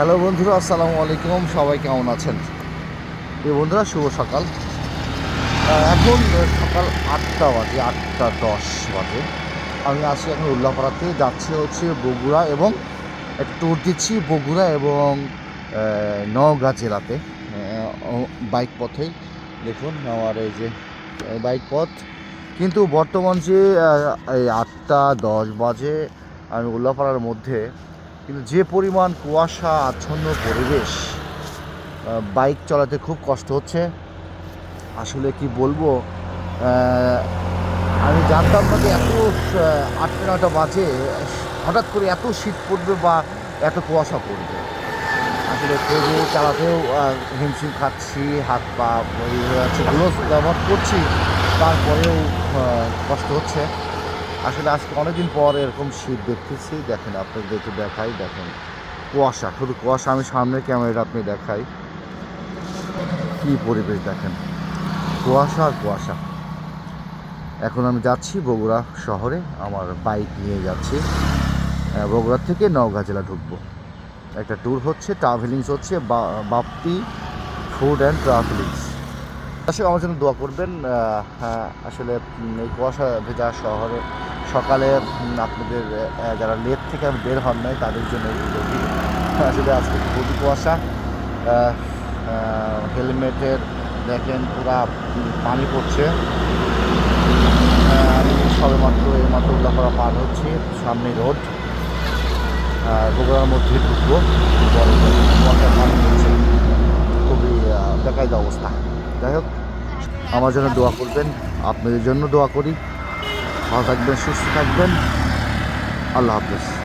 Hello বন্ধুরা, আসসালামু আলাইকুম। সবাই কেমন আছেন? বন্ধুরা, শুভ সকাল। এখন সকাল 8টা বাজে, 8টা 10 বাজে। আমি আছি এখন উল্লাপাড়াতে, যাচ্ছি হচ্ছে বগুড়া এবং একটা ট্যুর দিচ্ছি বগুড়া এবং নওগাঁ জেলাতে বাইক পথেই। দেখুন আমার এই যে বাইক পথ। কিন্তু বর্তমান যে এই 8টা 10 বাজে আমি উল্লাপাড়ার মধ্যে, কিন্তু যে পরিমাণ কুয়াশা আচ্ছন্ন পরিবেশ, বাইক চালাতে খুব কষ্ট হচ্ছে। আসলে কি বলবো, আমি জানতাম না যে এত 8টা 9টা বাজে হঠাৎ করে এত শীত পড়বে বা এত কুয়াশা পড়বে। আসলে ট্রেনে চালাতেও হিমশিম খাচ্ছি, হাত পা হয়ে যাচ্ছে, গ্লোভস ব্যবহার করছি, তারপরেও কষ্ট হচ্ছে। আসলে আজকে অনেকদিন পর এরকম শীত দেখতেছি। দেখেন, আপনাদের একটু দেখাই, দেখেন কুয়াশা, শুধু কুয়াশা। আমি সামনে ক্যামেরা আপনি দেখাই, কি পরিবেশ দেখেন, কুয়াশা আর কুয়াশা। এখন আমি যাচ্ছি বগুড়া শহরে, আমার বাইক নিয়ে যাচ্ছি। বগুড়া থেকে নওগাঁ জেলা ঢুকবো। একটা ট্যুর হচ্ছে, ট্রাভেলিংস হচ্ছে, বাপ্পি ফুড অ্যান্ড ট্রাভেলিংস। আসলে আমার জন্য দোয়া করবেন। আসলে এই কুয়াশা ভেজা শহরে সকালে আপনাদের যারা লেট থেকে আমি বের হন নাই তাদের জন্য এই ভিডিওটি। আসলে আজকে খুবই কুয়াশা। হেলমেটের দেখেন পুরা পানি পড়ছে। আমি সবেমাত্র এইমাত্র উল্লাপাড়া পার হচ্ছি, সামনে রোড, বগুড়ার মধ্যে ঢুকবো। কুয়াশা পানি পড়ছে, খুবই বেকায়দা অবস্থা। যাই হোক, আমার জন্য দোয়া করবেন, আপনাদের জন্য দোয়া করি। ভালো থাকবেন, সুস্থ থাকবেন। আল্লাহ হাফেজ।